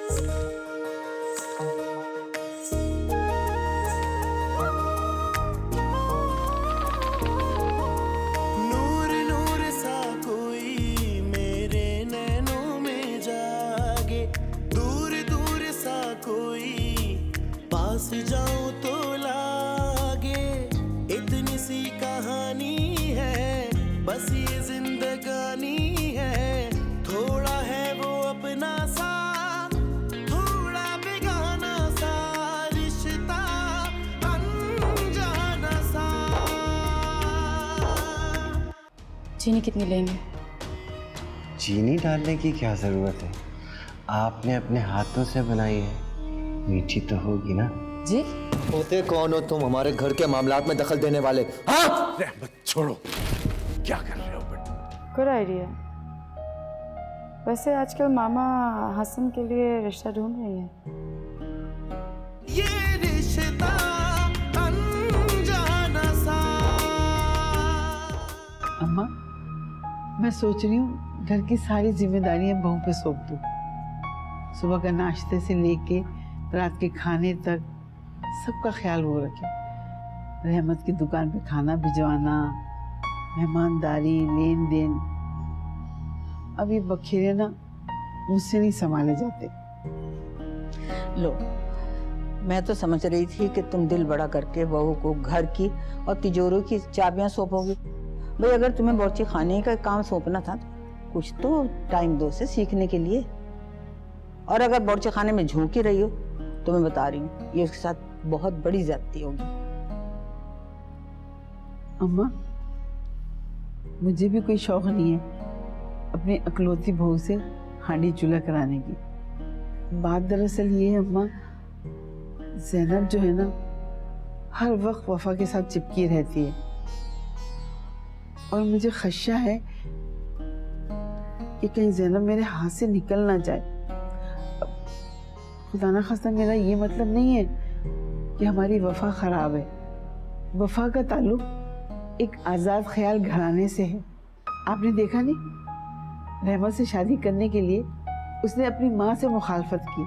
नूर नूर सा कोई मेरे नैनों में जागे, दूर दूर सा कोई पास जाऊं तो लागे। इतनी सी कहानी है, बस ये जिंदगानी है। थोड़ा है वो अपना सा, थोड़ा बेगाना सा, रिश्ता अनजाना सा। चीनी कितनी लेंगे? चीनी डालने की क्या जरूरत है? आपने अपने हाथों से बनाई है, मीठी तो होगी ना। जी होते कौन हो तुम हमारे घर के मामलात में दखल देने वाले? हाँ, रहमत छोड़ो, क्या कर रहे हो बेटा? Good idea. वैसे आजकल मामा हसन के लिए रिश्ता ढूंढ रही हैं। ये रिश्ता अनजाना सा। अम्मा, मैं सोच रही हूँ घर की सारी जिम्मेदारियां बहू पे सौंप दूँ। सुबह का नाश्ते से लेके रात के खाने तक सबका ख्याल वो रखे। रहमत की दुकान पे खाना भिजवाना, मेहमानदारी, लेन देन। अब ये बखेरे ना मुझसे नहीं संभाले जाते। लो, मैं तो समझ रही थी कि तुम दिल बड़ा करके बहू को घर की और तिजोरी की चाबियां सौंपोगे। भाई अगर तुम्हें बावर्ची खाने का काम सौंपना था तो कुछ तो टाइम दो से सीखने के लिए। और अगर बावर्ची खाने में झोंकी रही हो तो मैं बता रही हूँ ये उसके साथ बहुत बड़ी ज्यादती होगी। अम्मा, मुझे भी कोई शौक नहीं है अपनी अकलौती बहू से हांडी चूल्हा कराने की। बात दरअसल ये है अम्मा, ज़ैनब जो है ना हर वक्त वफा के साथ चिपकी रहती है और मुझे खदशा है कि कहीं ज़ैनब मेरे हाथ से निकल ना जाए। खुदा ना खास्ता मेरा ये मतलब नहीं है कि हमारी वफा खराब है। वफा का ताल्लुक एक आज़ाद ख्याल घराने से है। आपने देखा नहीं, रहमत से शादी करने के लिए उसने अपनी माँ से मुखालफत की।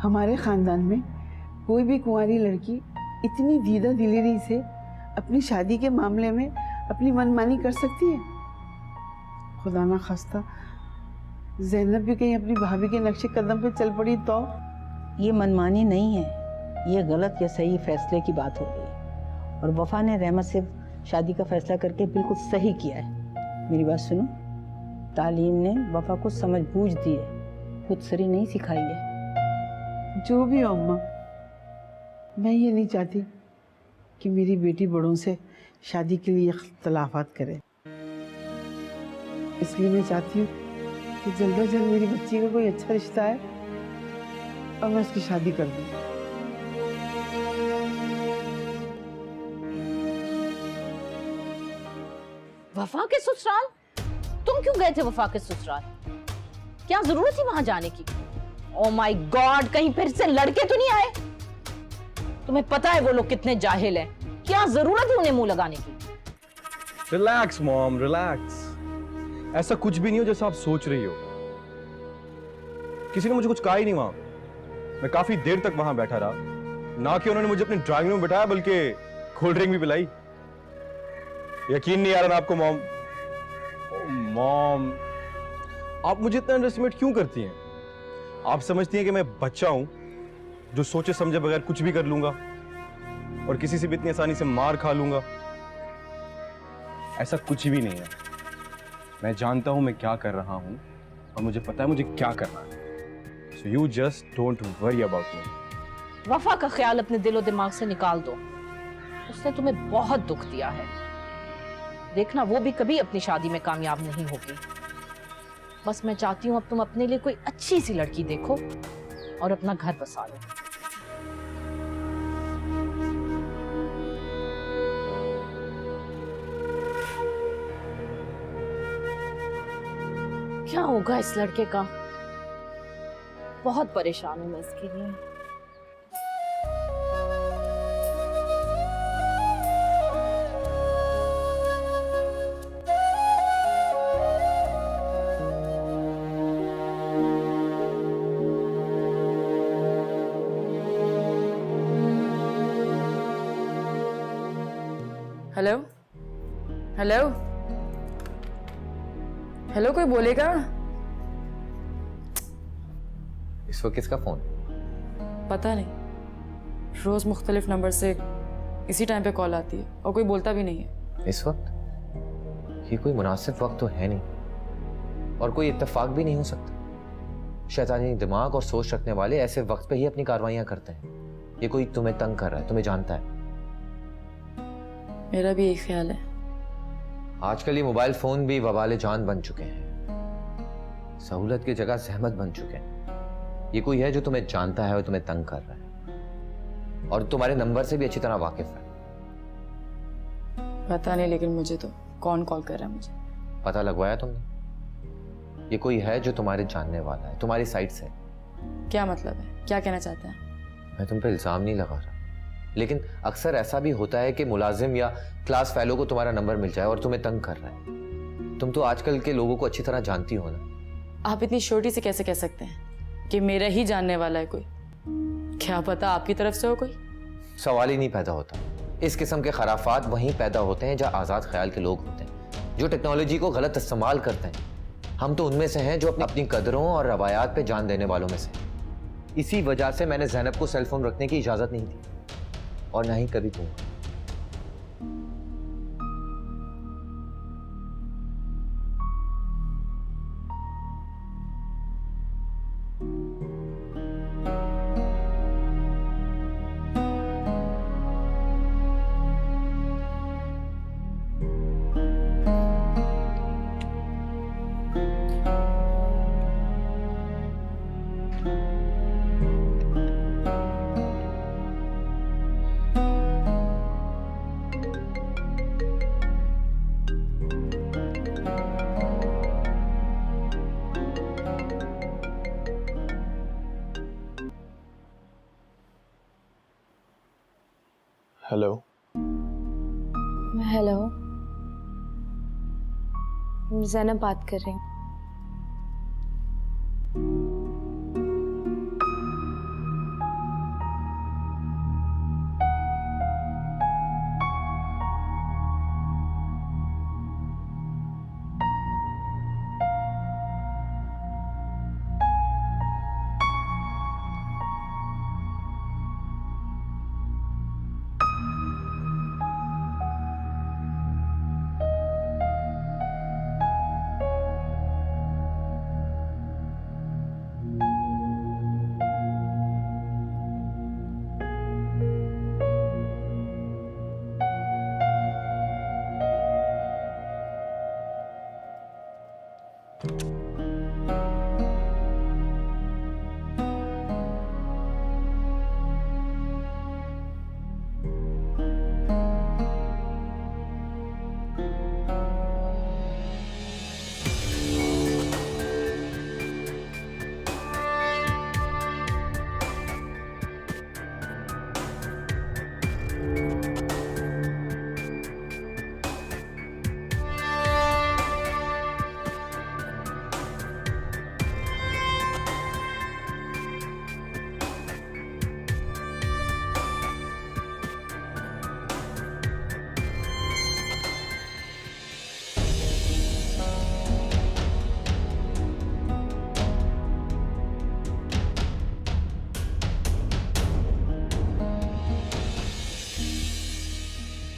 हमारे ख़ानदान में कोई भी कुंवारी लड़की इतनी दीदा दिलेरी से अपनी शादी के मामले में अपनी मनमानी कर सकती है? खुदा ना खास्ता ज़ैनब भी कहीं अपनी भाभी के नक्शे कदम पे चल पड़ी तो? ये मनमानी नहीं है, ये गलत या सही फैसले की बात हो गई। और वफा ने रहमत से शादी का फैसला करके बिल्कुल सही किया है। मेरी बात सुनो, तालीम ने वफा को समझ बूझ दी है, खुद सरी नहीं सिखाई है। जो भी हो अम्मा, मैं ये नहीं चाहती कि मेरी बेटी बड़ों से शादी के लिए इख्तलाफात करे। इसलिए मैं चाहती हूँ कि जल्द से जल्द मेरी बच्ची का कोई अच्छा रिश्ता है और मैं उसकी शादी कर दूँ। वफा के ससुराल? तुम क्यों गए थे वफा के ससुराल? क्या जरूरत थी वहां जाने की? ओ माय गॉड, कहीं फिर से लड़के तो नहीं आए? तुम्हें पता है वो लोग कितने जाहिल हैं। क्या जरूरत है उन्हें मुंह लगाने की? Relax mom, relax. ऐसा कुछ भी नहीं हो जैसा आप सोच रही हो। किसी ने मुझे कुछ कहा ही नहीं वहां। मैं काफी देर तक वहां बैठा रहा, ना कि उन्होंने मुझे अपनी ड्राइंग रूम में बिठाया बल्कि कोल्ड ड्रिंक भी पिलाई। यकीन नहीं आ रहा ना आपको मॉम? मॉम, आप मुझे इतना अंडरएस्टिमेट क्यों करती हैं? आप समझती हैं कि मैं बच्चा हूं जो सोचे समझे बगैर कुछ भी कर लूंगा और किसी से भी इतनी आसानी से मार खा लूंगा? ऐसा कुछ भी नहीं है। मैं जानता हूं मैं क्या कर रहा हूं और मुझे पता है मुझे क्या करना है। So you just don't worry about me. वफा का ख्याल अपने दिलो दिमाग से निकाल दो। उसने तुम्हें बहुत दुख दिया है। देखना वो भी कभी अपनी शादी में कामयाब नहीं होगी। बस मैं चाहती हूँ अब तुम अपने लिए कोई अच्छी सी लड़की देखो और अपना घर बसा लो। क्या होगा इस लड़के का? बहुत परेशान हूं मैं इसके लिए। हेलो हेलो हेलो, कोई बोलेगा? इस वक्त किसका फोन? पता नहीं, रोज मुख्तलिफ नंबर से इसी टाइम पे कॉल आती है और कोई बोलता भी नहीं है। इस वक्त ये कोई मुनासिब वक्त तो है नहीं और कोई इत्तेफाक भी नहीं हो सकता। शैतानी दिमाग और सोच रखने वाले ऐसे वक्त पे ही अपनी कार्रवाइयां करते हैं। ये कोई तुम्हें तंग कर रहा है, तुम्हें जानता है। मेरा भी यही ख्याल है। आजकल ये मोबाइल फोन भी वबाले जान बन चुके हैं, सहूलत की जगह जहमत बन चुके हैं। ये कोई है जो तुम्हें जानता है और तुम्हें तंग कर रहा है और तुम्हारे नंबर से भी अच्छी तरह वाकिफ है। पता नहीं, लेकिन मुझे तो कौन कॉल कर रहा है मुझे? पता लगवाया तुमने? ये कोई है जो तुम्हारे जानने वाला है, तुम्हारी साइड से। क्या मतलब है? क्या कहना चाहते हैं? मैं तुम पे इल्जाम नहीं लगा रहा, लेकिन अक्सर ऐसा भी होता है कि मुलाजिम या क्लास फेलो को तुम्हारा नंबर मिल जाए और तुम्हें तंग कर रहा है। तुम तो आजकल के लोगों को अच्छी तरह जानती हो ना। आप इतनी छोटी से कैसे कह सकते हैं कि मेरा ही जानने वाला है कोई? क्या पता आपकी तरफ से हो कोई? सवाल ही नहीं पैदा होता। इस किस्म के खराफात वहीं पैदा होते हैं जहाँ आज़ाद ख्याल के लोग होते हैं, जो टेक्नोलॉजी को गलत इस्तेमाल करते हैं। हम तो उनमें से हैं जो अपनी कदरों और रवायात पे जान देने वालों में से। इसी वजह से मैंने ज़ैनब को सेल फोन रखने की इजाज़त नहीं दी और ना ही कभी दूंगा। हेलो। हेलो, ज़ैनब बात कर रही हूँ।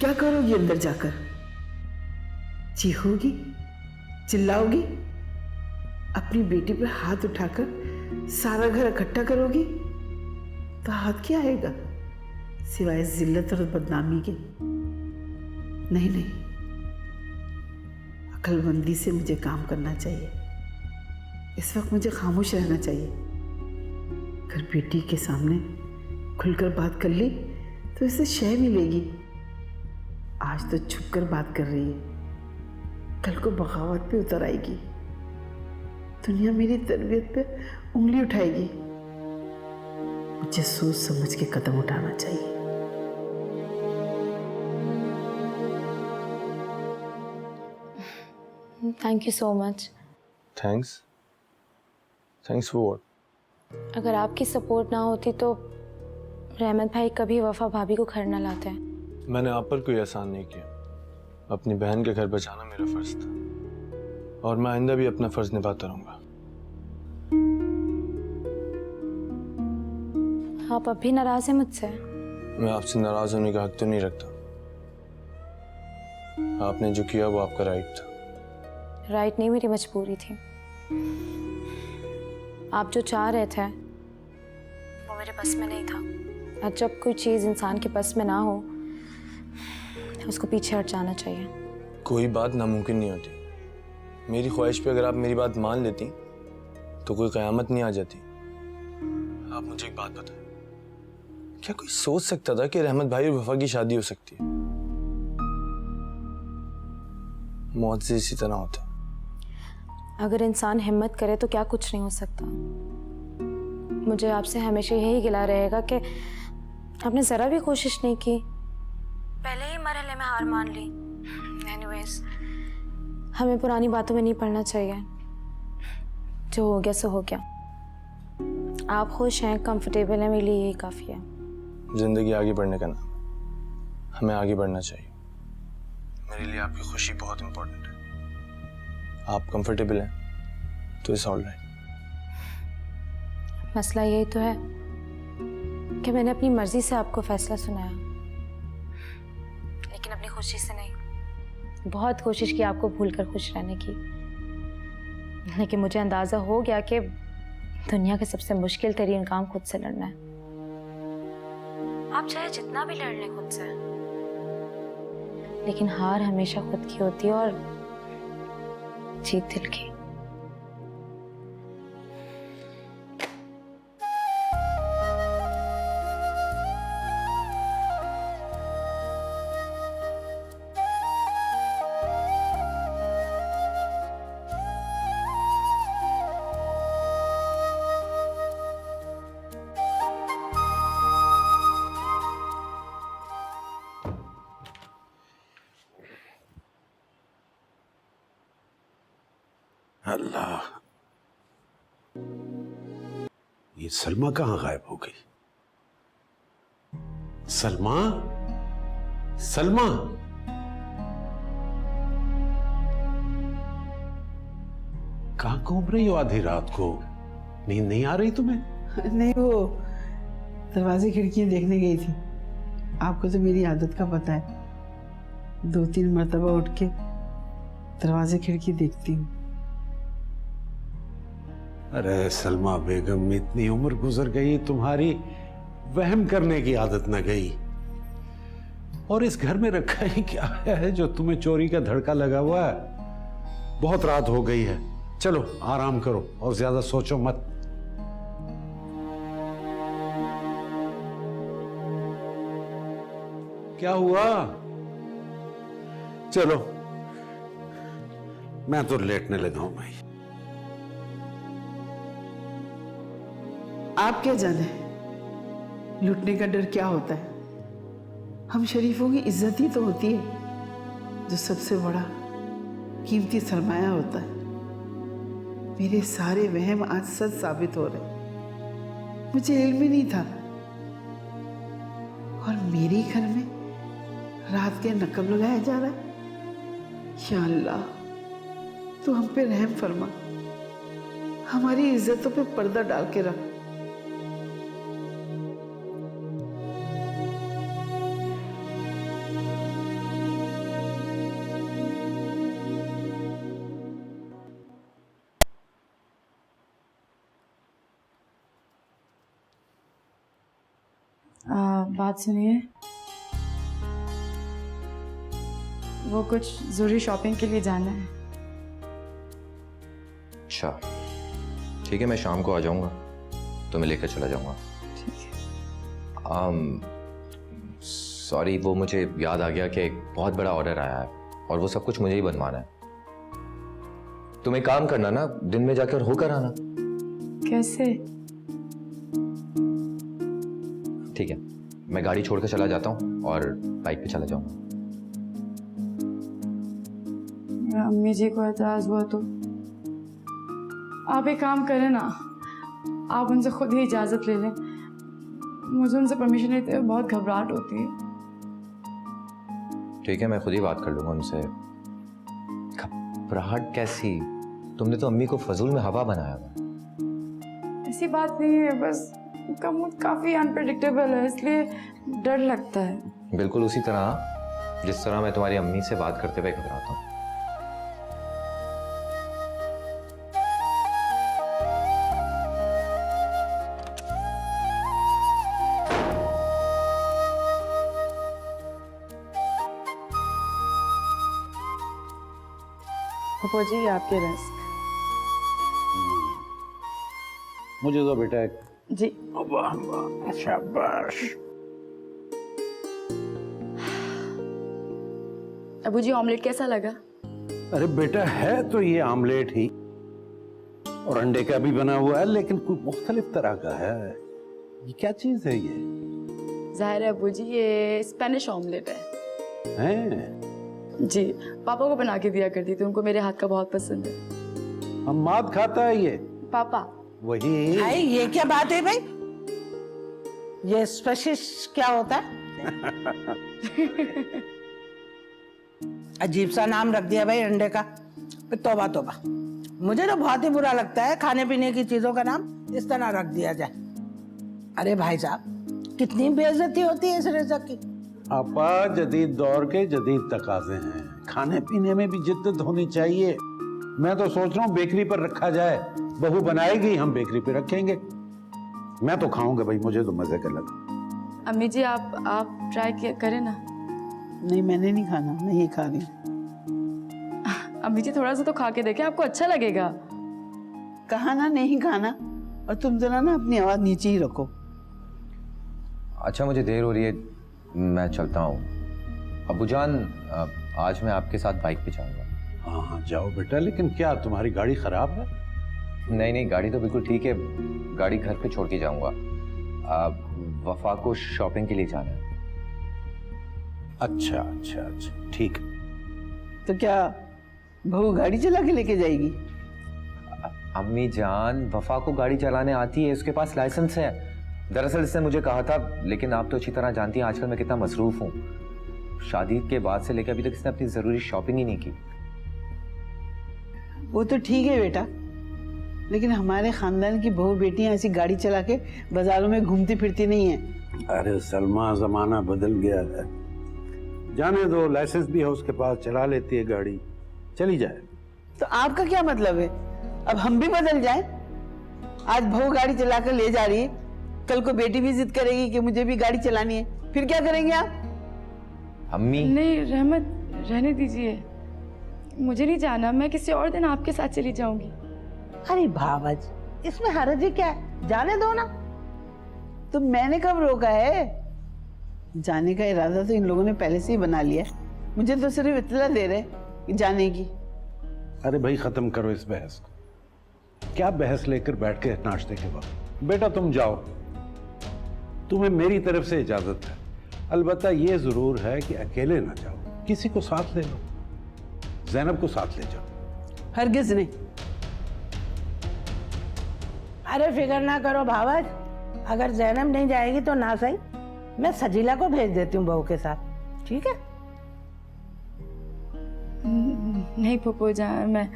क्या करोगी अंदर जाकर? चीखोगी, चिल्लाओगी, अपनी बेटी पर हाथ उठाकर सारा घर इकट्ठा करोगी? तो हाथ क्या आएगा सिवाय जिल्लत और बदनामी के? नहीं नहीं, अक्लमंदी से मुझे काम करना चाहिए। इस वक्त मुझे खामोश रहना चाहिए। अगर बेटी के सामने खुलकर बात कर ली तो इसे शय मिलेगी। आज तो छुप कर बात कर रही है, कल को बगावत पे उतर आएगी। दुनिया मेरी तरबियत पे उंगली उठाएगी। मुझे सोच समझ के कदम उठाना चाहिए। Thank you so much. Thanks? Thanks for what? अगर आपकी सपोर्ट ना होती तो रहमत भाई कभी वफा भाभी को घर ना लाते हैं। मैंने आप पर कोई एहसान नहीं किया। अपनी बहन के घर बचाना मेरा फर्ज था और मैं आइंदा भी अपना फर्ज निभाता रहूंगा। आप अभी नाराज हैं मुझसे? मैं आपसे नाराज होने का हक तो नहीं रखता। आपने जो किया वो आपका राइट था। राइट नहीं, मेरी मजबूरी थी। आप जो चाह रहे थे वो मेरे बस में नहीं था, और जब कोई चीज़ इंसान के बस में ना हो उसको पीछे हट जाना चाहिए। कोई बात नामुमकिन नहीं होती। मेरी ख्वाहिश पे अगर आप मेरी बात मान लेती तो कोई कयामत नहीं आ जाती। आप मुझे एक बात बताएं, क्या कोई सोच सकता था कि रहमत भाई और वफा की शादी हो सकती है? मौत से इसी तरह होता है। अगर इंसान हिम्मत करे तो क्या कुछ नहीं हो सकता। मुझे आपसे हमेशा यही गिला रहेगा कि आपने ज़रा भी कोशिश नहीं की, पहले ही मरहले में हार मान ली। एनीवेज, हमें पुरानी बातों में नहीं पड़ना चाहिए। जो हो गया सो हो गया। आप खुश हैं, कंफर्टेबल हैं, मेरे लिए यही काफ़ी है। जिंदगी आगे बढ़ने का नाम, हमें आगे बढ़ना चाहिए। मेरे लिए आपकी खुशी बहुत इंपॉर्टेंट है। आप कंफर्टेबल हैं तो इट्स ऑल राइट। मसला यही तो है कि मैंने अपनी मर्जी से आपको फैसला सुनाया, लेकिन अपनी खुशी से नहीं। बहुत कोशिश की आपको भूलकर खुश रहने की, लेकिन मुझे अंदाजा हो गया कि दुनिया का सबसे मुश्किल तरीन काम खुद से लड़ना है। आप चाहे जितना भी लड़ लें खुद से, लेकिन हार हमेशा खुद की होती है और जीत दिल की। अल्लाह, ये सलमा कहाँ गायब हो गई? सलमा, सलमा, कहाँ घूम रही हो आधी रात को? नींद नहीं आ रही तुम्हें? नहीं, वो दरवाजे खिड़कियां देखने गई थी। आपको तो मेरी आदत का पता है, 2-3 मर्तबा उठ के दरवाजे खिड़की देखती हूँ। अरे सलमा बेगम, इतनी उम्र गुजर गई, तुम्हारी वहम करने की आदत न गई। और इस घर में रखा ही क्या है जो तुम्हें चोरी का धड़का लगा हुआ है? बहुत रात हो गई है, चलो आराम करो और ज्यादा सोचो मत। क्या हुआ? चलो, मैं तो लेटने लगा हूं भाई। आप क्या जाने लूटने का डर क्या होता है। हम शरीफों की इज्जत ही तो होती है जो सबसे बड़ा कीमती सरमाया होता है। मेरे सारे वहम आज सच साबित हो रहे। मुझे इल्म ही नहीं था, और मेरे घर में रात के नकब लगाया जा रहा है। या अल्लाह, तू हम पे रहम फरमा, हमारी इज्जतों पे पर्दा डाल के रख। बात सुनिए, वो कुछ जरूरी शॉपिंग के लिए जाना है। अच्छा ठीक है, मैं शाम को आ जाऊंगा तो मैं लेकर चला जाऊंगा। सॉरी, वो मुझे याद आ गया कि एक बहुत बड़ा ऑर्डर आया है और वो सब कुछ मुझे ही बनवाना है। तुम एक काम करना ना, दिन में जाकर होकर आना। कैसे? ठीक है, मैं गाड़ी छोड़कर चला जाता हूँ और बाइक पे चला जाऊंगा। अम्मी जी को एतराज हुआ तो आप एक काम करें ना, आप उनसे खुद ही इजाज़त ले लें। मुझे उनसे परमिशन लेते हुए बहुत घबराहट होती है। ठीक है, मैं खुद ही बात कर लूंगा उनसे। घबराहट कैसी? तुमने तो अम्मी को फजूल में हवा बनाया हुआ। ऐसी बात नहीं है, बस उनका मूड काफी अनप्रेडिक्टेबल है, इसलिए डर लगता है। बिल्कुल उसी तरह जिस तरह मैं तुम्हारी अम्मी से बात करते हुए घबराता हूँ। पप्पू जी, ये आपके रस्क। मुझे तो बेटा एक जी। वाह वाह, शाबाश। अबू जी, ऑमलेट कैसा लगा? अरे बेटा, है तो ये आमलेट ही और अंडे का भी बना हुआ है, लेकिन कुछ मुख्तलिफ तरह का है। ये क्या चीज है ये? जाहिर है अबू जी, ये स्पेनिश ऑमलेट है। हैं? जी, पापा को बना के दिया करती थी, उनको मेरे हाथ का बहुत पसंद है। हम्माद खाता है ये? पापा। वही। भाई ये क्या बात है भाई? ये स्पेशल क्या होता है? अजीब सा नाम रख दिया भाई अंडे का। तौबा तौबा, मुझे तो बहुत ही बुरा लगता है खाने पीने की चीजों का नाम इस तरह रख दिया जाए। अरे भाई साहब, कितनी बेइज्जती होती है इस रिज़्क़ की। आपा, जदीद दौर के जदीद तकाजे हैं, खाने पीने में भी जिद्दत होनी चाहिए। मैं तो सोच रहा हूँ बेकरी पर रखा जाए, बहू बनाएगी, हम बेकरी पे रखेंगे। मैं तो खाऊंगा भाई, मुझे तो मजे का लगा। अम्मी जी, आप ट्राई करें ना। नहीं, मैंने नहीं खाना, मैं ये खा रही हूँ। अम्मी जी, थोड़ा सा तो खा के देखें, आपको अच्छा लगेगा। कहा ना नहीं खाना, और तुम जरा ना अपनी आवाज नीचे ही रखो। अच्छा, मुझे देर हो रही है, मैं चलता हूँ। अब्बूजान, आज मैं आपके साथ बाइक पे जाऊंगा। हाँ हाँ, जाओ बेटा, लेकिन क्या तुम्हारी गाड़ी खराब है? नहीं नहीं, गाड़ी तो बिल्कुल ठीक है, गाड़ी घर पे छोड़ के जाऊंगा। वफा को शॉपिंग के लिए जाना है। अच्छा अच्छा अच्छा, ठीक। तो क्या बहू गाड़ी चला के लेके जाएगी? अम्मी जान, वफा को गाड़ी चलाने आती है, उसके पास लाइसेंस है। दरअसल इसने मुझे कहा था, लेकिन आप तो अच्छी तरह जानती हैं आजकल मैं कितना मसरूफ हूँ। शादी के बाद से लेकर अभी तक इसने अपनी जरूरी शॉपिंग ही नहीं की। वो तो ठीक है बेटा, लेकिन हमारे खानदान की बहू बेटियां ऐसी गाड़ी चला के बाजारों में घूमती फिरती नहीं है। अरे सलमा, जमाना बदल गया है, जाने दो। लाइसेंस भी है उसके पास, चला लेती है गाड़ी, चली जाए। तो आपका क्या मतलब है? अब हम भी बदल जाएं? आज बहू गाड़ी चलाकर ले जा रही है, कल को बेटी भी जिद करेगी कि मुझे भी गाड़ी चलानी है, फिर क्या करेंगे आप? अम्मी नहीं रहमत, रहने दीजिए, मुझे नहीं जाना, मैं किसी और दिन आपके साथ चली जाऊंगी। अरे भावज, इसमें हर्ज ही क्या है, जाने दो ना। तो मैंने कब रोका है? जाने का इरादा तो इन लोगों ने पहले से ही बना लिया है, मुझे तो सिर्फ इत्तला दे रहे कि जाने की। अरे भाई, खत्म करो इस बहस को। क्या बहस लेकर बैठ के नाश्ते के वक्त? बेटा तुम जाओ, तुम्हें मेरी तरफ से इजाजत है। अलबत्ता ये जरूर है कि अकेले ना जाओ, किसी को साथ ले लो। ज़ैनब को साथ ले जाओ। हरगिज नहीं। अरे फिक्र ना करो भावज, अगर जैनब नहीं जाएगी तो ना सही, मैं सजीला को भेज देती हूँ बहू के साथ, ठीक है? नहीं पप्पू जान, मैं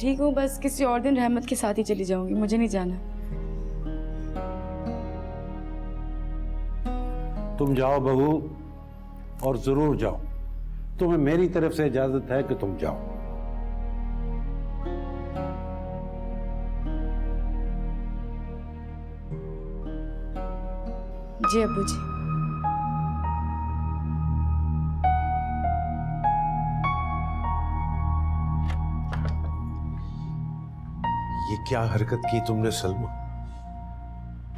ठीक हूँ, बस किसी और दिन रहमत के साथ ही चली जाऊंगी, मुझे नहीं जाना। तुम जाओ बहू, और जरूर जाओ। तुम्हें मेरी तरफ से इजाजत है कि तुम जाओ। जी अब्बू जी। ये क्या हरकत की तुमने सलमा?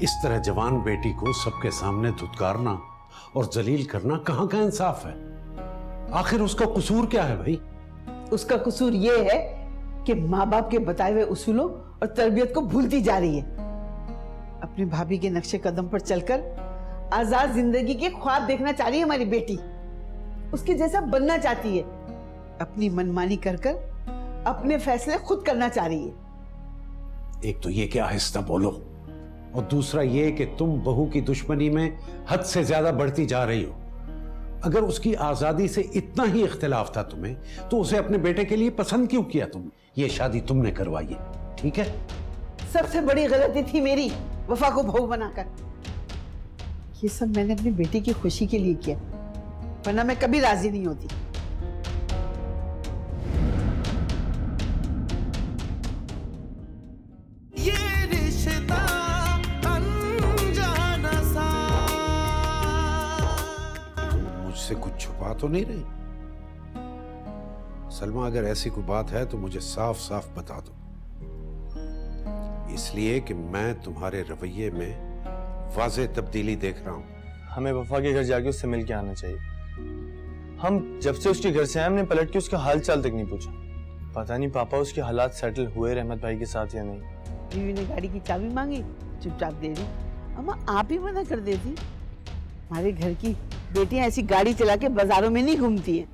इस तरह जवान बेटी को सबके सामने धुतकारना और जलील करना कहां का इंसाफ है? आखिर उसका कसूर क्या है भाई? उसका कसूर ये है कि माँ बाप के बताए हुए उसूलों और तरबियत को भूलती जा रही है। अपनी भाभी के नक्शे कदम पर चलकर आजाद जिंदगी के ख्वाब देखना चाह रही है हमारी बेटी, उसके जैसा बनना चाहती है। अपनी मनमानी कर कर अपने फैसले खुद करना चाह रही है। एक तो ये कि आहिस्ता बोलो, और दूसरा ये कि तुम बहू की दुश्मनी में हद से ज्यादा बढ़ती जा रही हो। अगर उसकी आजादी से इतना ही इख्तिलाफ था तुम्हें, तो उसे अपने बेटे के लिए पसंद क्यों किया तुम? ये शादी तुमने करवाई है, ठीक है? सबसे बड़ी गलती थी मेरी, वफा को बहू बनाकर। ये सब मैंने अपनी बेटी की खुशी के लिए किया, वरना मैं कभी राजी नहीं होती। ये रिश्ता अनजाना सा। मुझसे कुछ छुपा तो नहीं रही सलमा? अगर ऐसी कोई बात है तो मुझे साफ साफ बता दो, इसलिए कि मैं तुम्हारे रवैये में वाज़े तब्दीली देख रहा हूं। हमें वफा के घर जाके उससे मिल के आना चाहिए। हम जब से उसके घर से आए हमने पलट के उसका हाल चाल तक नहीं पूछा। पता नहीं पापा उसके हालात सेटल हुए रहमत भाई के साथ या नहीं। बीवी ने गाड़ी की चाबी मांगी, चुपचाप दे दी। अम्मा आप ही मना कर देती। हमारे घर की बेटियां ऐसी गाड़ी चला के बाजारों में नहीं घूमती हैं।